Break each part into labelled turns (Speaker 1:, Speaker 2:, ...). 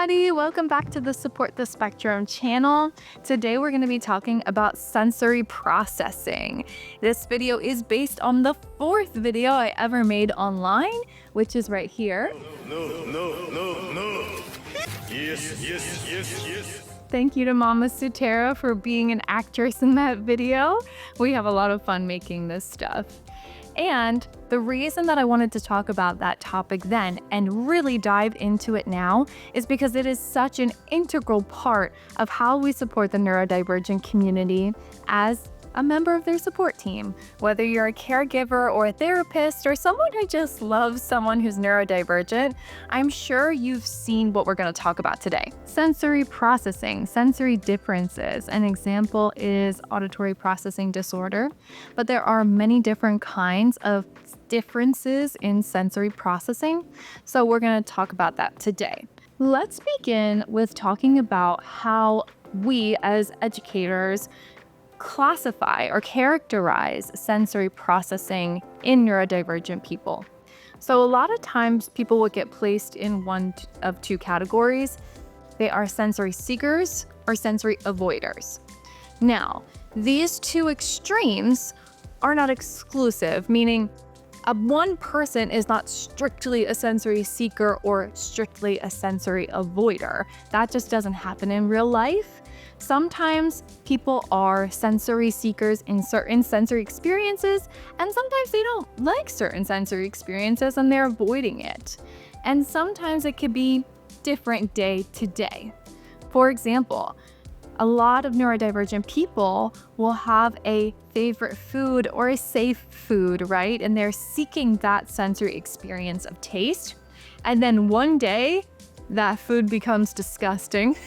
Speaker 1: everybody, welcome back to the Support the Spectrum channel. Today we're going to be talking about sensory processing. This video is based on the fourth video I ever made online, which is right here. No. Yes. Thank you to Mama Sutera for being an actress in that video. We have a lot of fun making this stuff. And the reason that I wanted to talk about that topic then and really dive into it now is because it is such an integral part of how we support the neurodivergent community as a member of their support team. Whether you're a caregiver or a therapist or someone who just loves someone who's neurodivergent, I'm sure you've seen what we're going to talk about today. Sensory processing, sensory differences. An example is auditory processing disorder, but there are many different kinds of differences in sensory processing. So we're going to talk about that today. Let's begin with talking about how we as educators classify or characterize sensory processing in neurodivergent people. So a lot of times people will get placed in one of two categories. They are sensory seekers or sensory avoiders. Now, these two extremes are not exclusive, meaning one person is not strictly a sensory seeker or strictly a sensory avoider. That just doesn't happen in real life. Sometimes people are sensory seekers in certain sensory experiences, and sometimes they don't like certain sensory experiences and they're avoiding it. And sometimes it could be different day to day. For example, a lot of neurodivergent people will have a favorite food or a safe food, right? And they're seeking that sensory experience of taste. And then one day, that food becomes disgusting.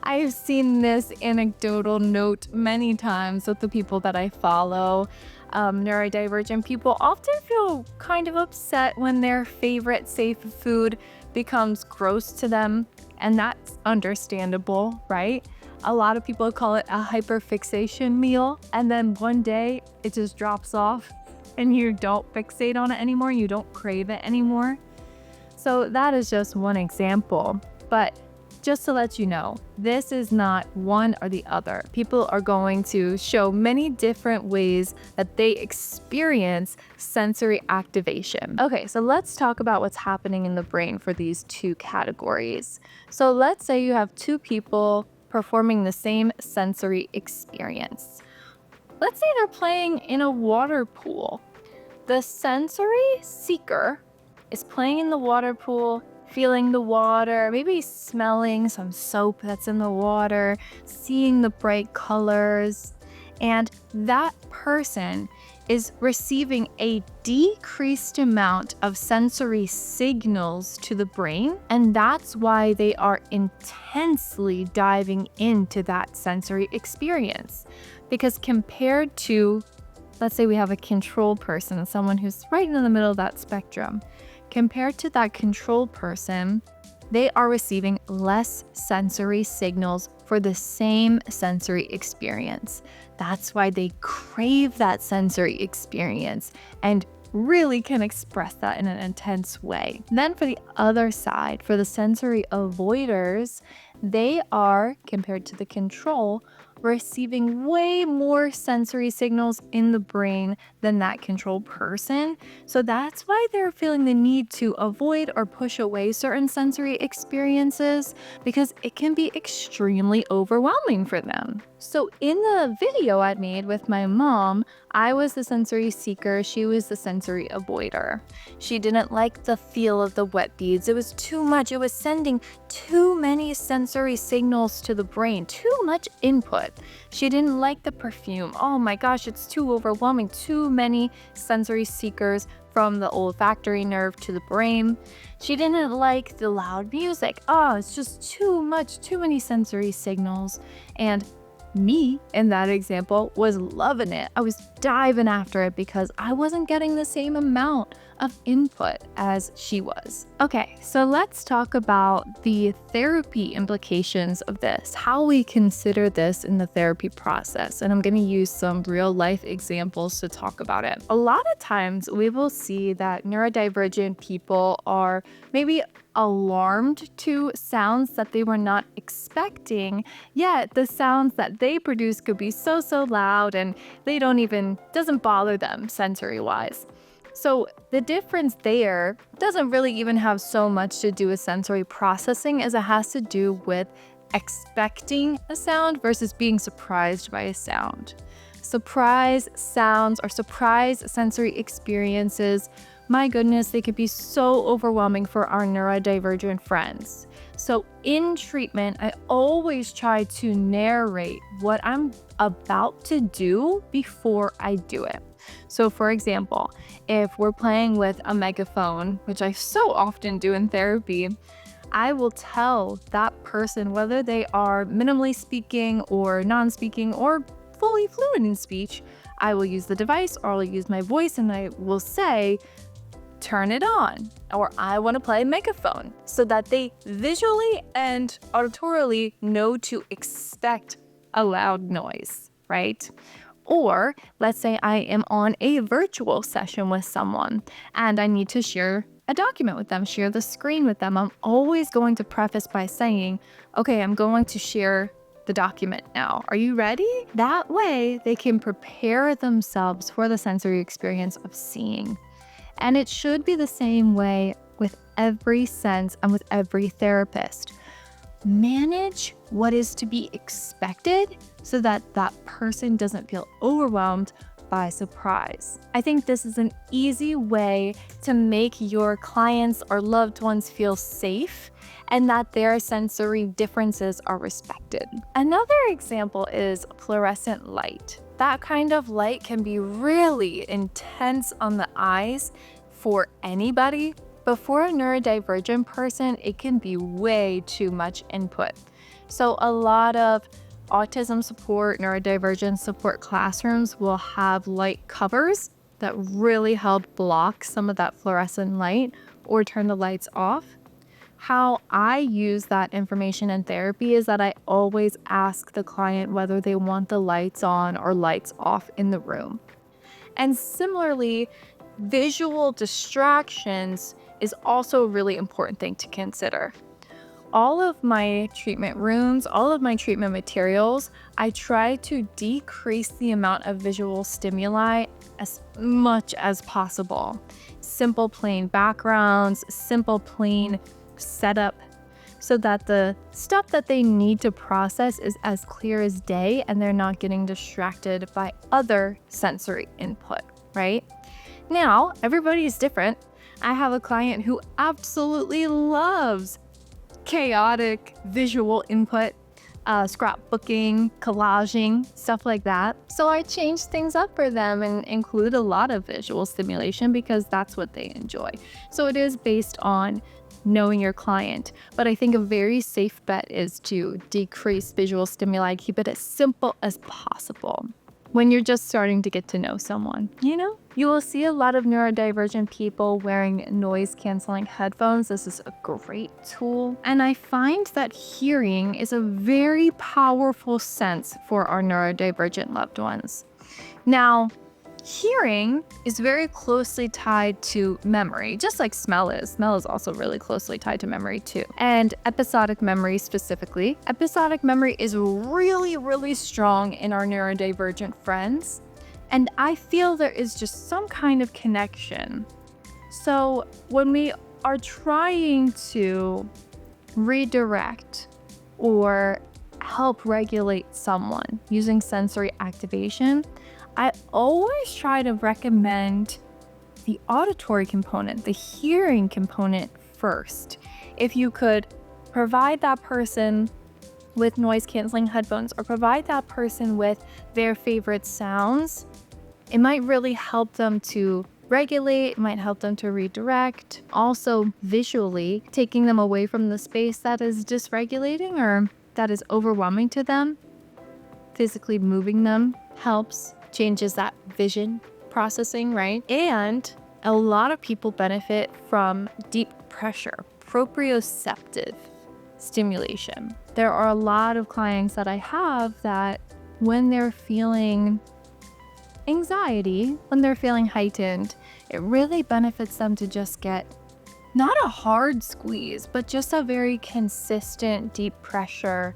Speaker 1: I've seen this anecdotal note many times with the people that I follow. Neurodivergent people often feel kind of upset when their favorite safe food becomes gross to them, and that's understandable, right? A lot of people call it a hyperfixation meal, and then one day it just drops off and you don't fixate on it anymore, you don't crave it anymore. So that is just one example, but just to let you know, this is not one or the other. People are going to show many different ways that they experience sensory activation. Okay, so let's talk about what's happening in the brain for these two categories. So let's say you have two people performing the same sensory experience. Let's say they're playing in a water pool. The sensory seeker is playing in the water pool, feeling the water, maybe smelling some soap that's in the water, seeing the bright colors, and that person is receiving a decreased amount of sensory signals to the brain, and that's why they are intensely diving into that sensory experience. Because compared to, let's say we have a control person, someone who's right in the middle of that spectrum, compared to that control person, they are receiving less sensory signals for the same sensory experience. That's why they crave that sensory experience and really can express that in an intense way. Then for the other side, for the sensory avoiders, they are, compared to the control, receiving way more sensory signals in the brain than that control person. So that's why they're feeling the need to avoid or push away certain sensory experiences, because it can be extremely overwhelming for them. So in the video I made with my mom, I was the sensory seeker, she was the sensory avoider. She didn't like the feel of the wet beads. It was too much. It was sending too many sensory signals to the brain, too much input. She didn't like the perfume. Oh my gosh, it's too overwhelming. Too many sensory seekers from the olfactory nerve to the brain. She didn't like the loud music. Oh, it's just too much, too many sensory signals. And me, in that example, was loving it. I was diving after it because I wasn't getting the same amount of input as she was. Okay, so let's talk about the therapy implications of this, how we consider this in the therapy process. And I'm going to use some real life examples to talk about it. A lot of times we will see that neurodivergent people are maybe alarmed to sounds that they were not expecting, yet the sounds that they produce could be so loud and doesn't bother them sensory wise. So the difference there doesn't really even have so much to do with sensory processing as it has to do with expecting a sound versus being surprised by a sound. Surprise sounds or surprise sensory experiences, my goodness, they could be so overwhelming for our neurodivergent friends. So in treatment, I always try to narrate what I'm about to do before I do it. So for example, if we're playing with a megaphone, which I so often do in therapy, I will tell that person whether they are minimally speaking or non-speaking or fully fluent in speech. I will use the device or I'll use my voice and I will say, turn it on, or I want to play megaphone, so that they visually and auditorily know to expect a loud noise, right? Or let's say I am on a virtual session with someone and I need to share a document with them, share the screen with them. I'm always going to preface by saying, okay, I'm going to share the document now. Are you ready? That way they can prepare themselves for the sensory experience of seeing. And it should be the same way with every sense and with every therapist. Manage what is to be expected so that that person doesn't feel overwhelmed by surprise. I think this is an easy way to make your clients or loved ones feel safe and that their sensory differences are respected. Another example is fluorescent light. That kind of light can be really intense on the eyes for anybody, but for a neurodivergent person, it can be way too much input. So a lot of autism support, neurodivergent support classrooms will have light covers that really help block some of that fluorescent light or turn the lights off. How I use that information in therapy is that I always ask the client whether they want the lights on or lights off in the room. And similarly, visual distractions is also a really important thing to consider. All of my treatment rooms, all of my treatment materials, I try to decrease the amount of visual stimuli as much as possible. Simple plain backgrounds, simple plain setup, so that the stuff that they need to process is as clear as day and they're not getting distracted by other sensory input, right? Now, everybody is different. I have a client who absolutely loves chaotic visual input, scrapbooking, collaging, stuff like that. So I changed things up for them and include a lot of visual stimulation because that's what they enjoy. So it is based on knowing your client. But I think a very safe bet is to decrease visual stimuli, keep it as simple as possible. When you're just starting to get to know someone, you will see a lot of neurodivergent people wearing noise canceling headphones. This is a great tool. And I find that hearing is a very powerful sense for our neurodivergent loved ones. Now, hearing is very closely tied to memory, just like smell is. Smell is also really closely tied to memory too. And episodic memory specifically. Episodic memory is really strong in our neurodivergent friends. And I feel there is just some kind of connection. So when we are trying to redirect or help regulate someone using sensory activation, I always try to recommend the auditory component, the hearing component first. If you could provide that person with noise canceling headphones or provide that person with their favorite sounds, it might really help them to regulate, it might help them to redirect. Also, visually, taking them away from the space that is dysregulating or that is overwhelming to them, physically moving them helps. Changes that vision processing, right? And a lot of people benefit from deep pressure, proprioceptive stimulation. There are a lot of clients that I have that when they're feeling anxiety, when they're feeling heightened, it really benefits them to just get not a hard squeeze, but just a very consistent deep pressure.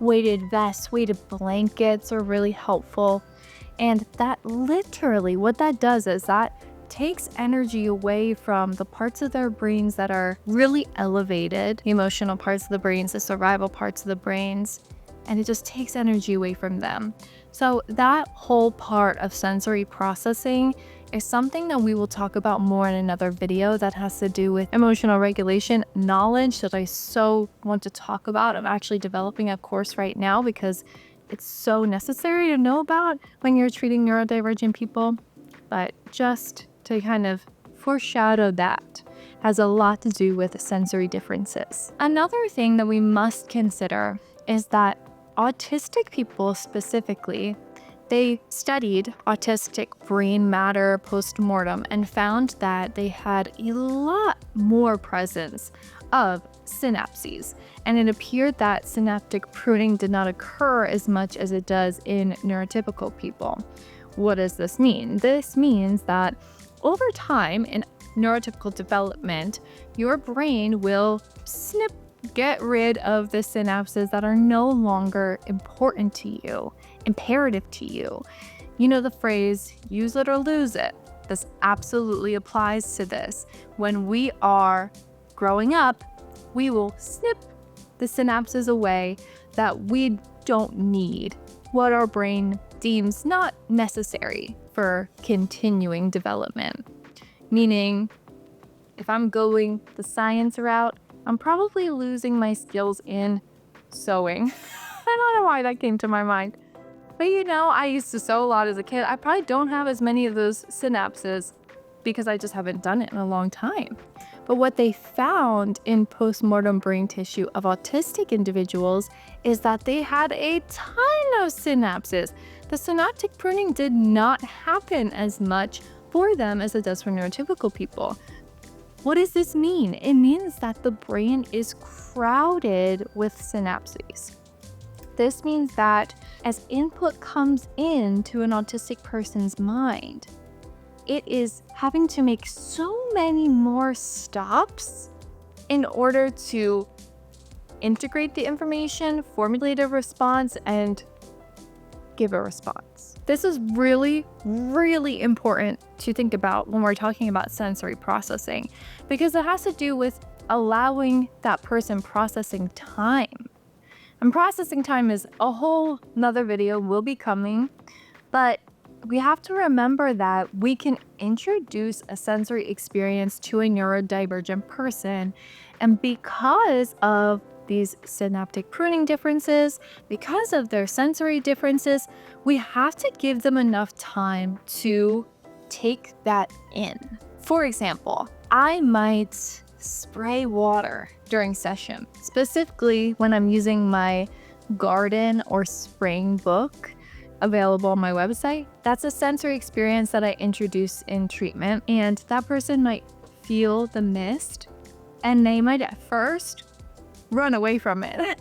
Speaker 1: Weighted vests, weighted blankets are really helpful. And that literally, what that does is that takes energy away from the parts of their brains that are really elevated, the emotional parts of the brains, the survival parts of the brains, and it just takes energy away from them. So that whole part of sensory processing is something that we will talk about more in another video that has to do with emotional regulation knowledge that I so want to talk about. I'm actually developing a course right now because it's so necessary to know about when you're treating neurodivergent people. But just to kind of foreshadow that has a lot to do with sensory differences. Another thing that we must consider is that autistic people specifically, they studied autistic brain matter post-mortem and found that they had a lot more presence of synapses. And it appeared that synaptic pruning did not occur as much as it does in neurotypical people. What does this mean? This means that over time in neurotypical development, your brain will get rid of the synapses that are no longer important to you, imperative to you. You know the phrase, use it or lose it. This absolutely applies to this. When we are growing up, we will snip the synapses away that we don't need, what our brain deems not necessary for continuing development. Meaning, if I'm going the science route, I'm probably losing my skills in sewing. I don't know why that came to my mind. But I used to sew a lot as a kid. I probably don't have as many of those synapses because I just haven't done it in a long time. But what they found in postmortem brain tissue of autistic individuals is that they had a ton of synapses. The synaptic pruning did not happen as much for them as it does for neurotypical people. What does this mean? It means that the brain is crowded with synapses. This means that as input comes into an autistic person's mind, it is having to make so many more stops in order to integrate the information, formulate a response, and give a response. This is really, really important to think about when we're talking about sensory processing, because it has to do with allowing that person processing time. And processing time is a whole nother video will be coming, but we have to remember that we can introduce a sensory experience to a neurodivergent person, and because of these synaptic pruning differences, because of their sensory differences, we have to give them enough time to take that in. For example, I might spray water during session, specifically when I'm using my garden or spraying book available on my website. That's a sensory experience that I introduce in treatment, and that person might feel the mist and they might at first run away from it.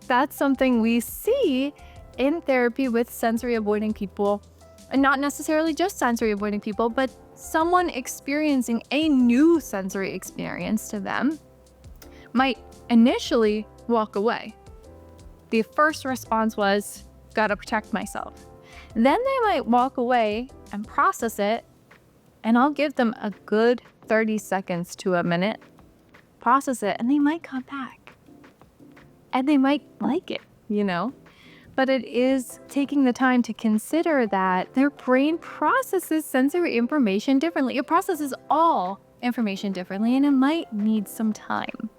Speaker 1: That's something we see in therapy with sensory avoiding people, and not necessarily just sensory avoiding people, but someone experiencing a new sensory experience to them might initially walk away. The first response was, gotta protect myself. Then they might walk away and process it, and I'll give them a good 30 seconds to a minute, process it, and they might come back. And they might like it, But it is taking the time to consider that their brain processes sensory information differently. It processes all information differently, and it might need some time.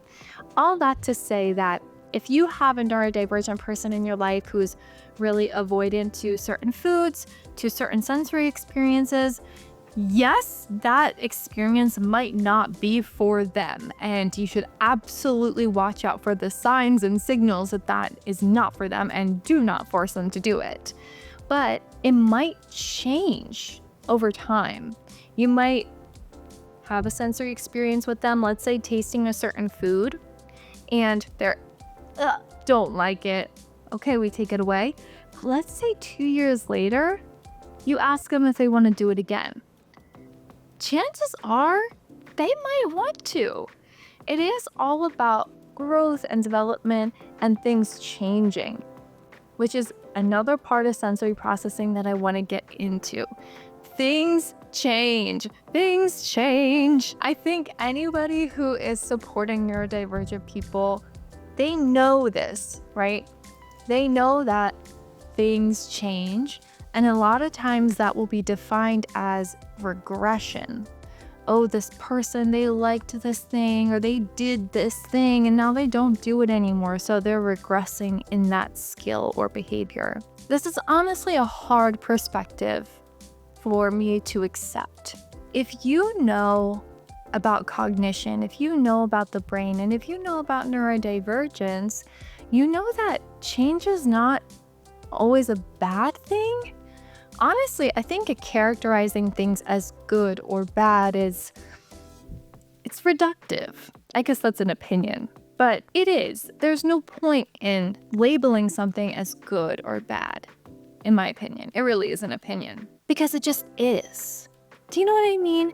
Speaker 1: All that to say that if you have a neurodivergent person in your life who's really avoidant to certain foods, to certain sensory experiences, yes, that experience might not be for them, and you should absolutely watch out for the signs and signals that that is not for them, and do not force them to do it. But it might change over time. You might have a sensory experience with them, let's say tasting a certain food, and they're don't like it. Okay, we take it away. Let's say 2 years later, you ask them if they want to do it again. Chances are they might want to. It is all about growth and development and things changing, which is another part of sensory processing that I want to get into. Things change. Things change. I think anybody who is supporting neurodivergent people, they know this, right? They know that things change, and a lot of times that will be defined as regression. Oh, this person, they liked this thing or they did this thing and now they don't do it anymore, so they're regressing in that skill or behavior. This is honestly a hard perspective for me to accept. If you know about cognition, if you know about the brain, and if you know about neurodivergence, you know that change is not always a bad thing. Honestly, I think characterizing things as good or bad it's reductive. I guess that's an opinion, but it is. There's no point in labeling something as good or bad, in my opinion. It really is an opinion because it just is. Do you know what I mean?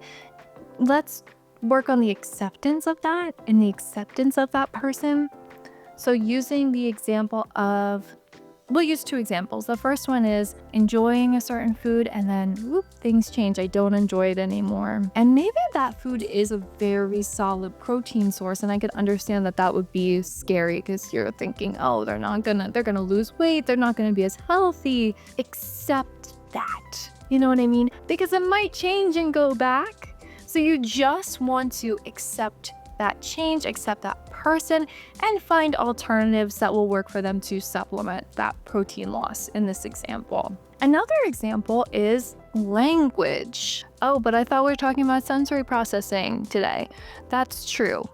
Speaker 1: Let's work on the acceptance of that and the acceptance of that person. So using the example of, we'll use two examples. The first one is enjoying a certain food and then whoop, things change. I don't enjoy it anymore. And maybe that food is a very solid protein source, and I could understand that that would be scary because you're thinking, oh, they're gonna lose weight. They're not gonna be as healthy. Accept that. You know what I mean? Because it might change and go back. So you just want to accept that change, accept that person, and find alternatives that will work for them to supplement that protein loss in this example. Another example is language. Oh, but I thought we were talking about sensory processing today. That's true.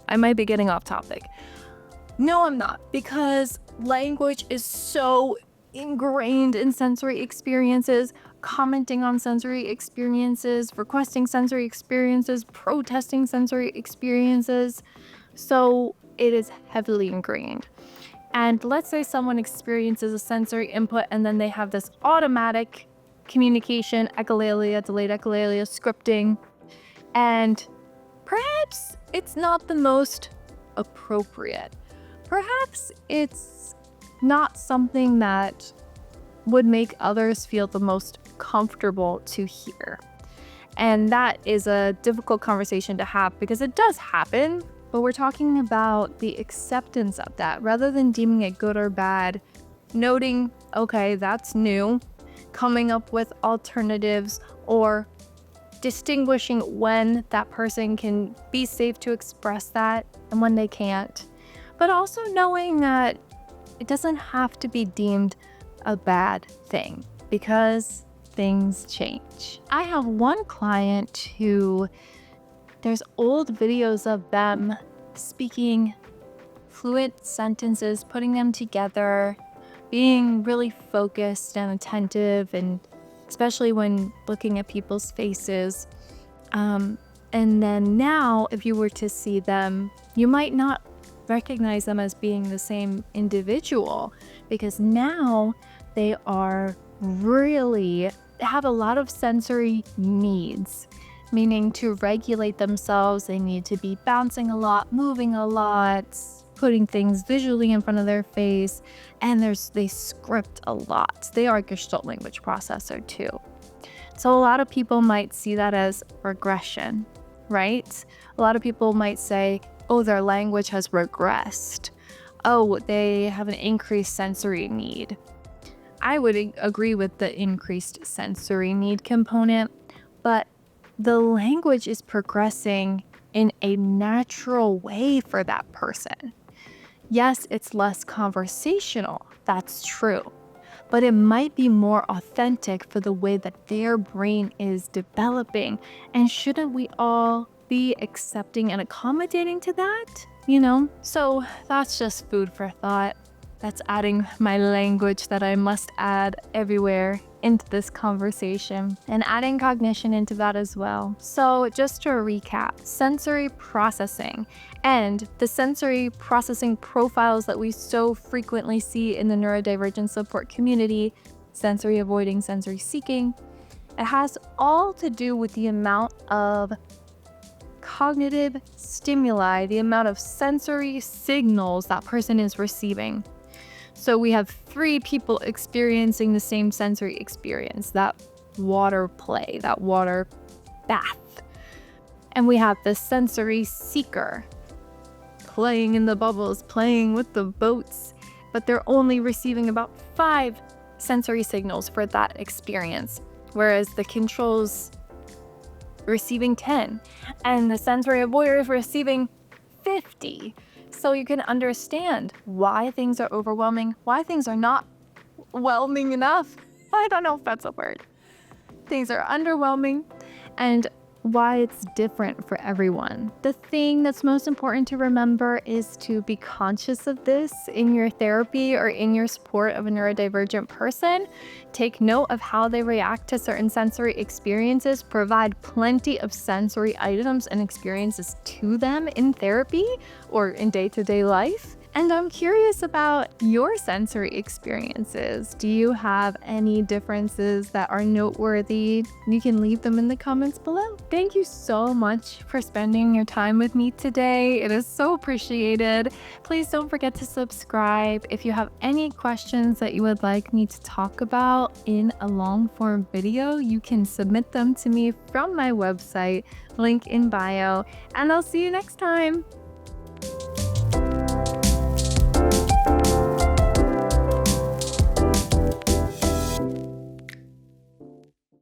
Speaker 1: I might be getting off topic. No, I'm not, because language is so ingrained in sensory experiences. Commenting on sensory experiences, requesting sensory experiences, protesting sensory experiences. So it is heavily ingrained. And let's say someone experiences a sensory input and then they have this automatic communication, echolalia, delayed echolalia, scripting, and perhaps it's not the most appropriate. Perhaps it's not something that would make others feel the most comfortable to hear. And that is a difficult conversation to have because it does happen, but we're talking about the acceptance of that rather than deeming it good or bad, noting, okay, that's new, coming up with alternatives or distinguishing when that person can be safe to express that and when they can't, but also knowing that it doesn't have to be deemed a bad thing because things change. I have one client who there's old videos of them speaking fluent sentences, putting them together, being really focused and attentive, and especially when looking at people's faces. And then now, if you were to see them, you might not recognize them as being the same individual because now they have a lot of sensory needs, meaning to regulate themselves, they need to be bouncing a lot, moving a lot, putting things visually in front of their face, and they script a lot. They are a Gestalt language processor too. So a lot of people might see that as regression, right? A lot of people might say, oh, their language has regressed. Oh, they have an increased sensory need. I would agree with the increased sensory need component, but the language is progressing in a natural way for that person. Yes, it's less conversational, that's true, but it might be more authentic for the way that their brain is developing. And shouldn't we all be accepting and accommodating to that? You know? So that's just food for thought. That's adding my language that I must add everywhere into this conversation, and adding cognition into that as well. So just to recap, sensory processing and the sensory processing profiles that we so frequently see in the neurodivergent support community, sensory avoiding, sensory seeking, it has all to do with the amount of cognitive stimuli, the amount of sensory signals that person is receiving. So we have 3 people experiencing the same sensory experience, that water play, that water bath. And we have the sensory seeker, playing in the bubbles, playing with the boats, but they're only receiving about 5 sensory signals for that experience, whereas the controls receiving 10, and the sensory avoider is receiving 50. So you can understand why things are overwhelming, why things are not whelming enough. I don't know if that's a word. Things are underwhelming, and why it's different for everyone. The thing that's most important to remember is to be conscious of this in your therapy or in your support of a neurodivergent person. Take note of how they react to certain sensory experiences. Provide plenty of sensory items and experiences to them in therapy or in day-to-day life. And I'm curious about your sensory experiences. Do you have any differences that are noteworthy? You can leave them in the comments below. Thank you so much for spending your time with me today. It is so appreciated. Please don't forget to subscribe. If you have any questions that you would like me to talk about in a long form video, you can submit them to me from my website, link in bio, and I'll see you next time.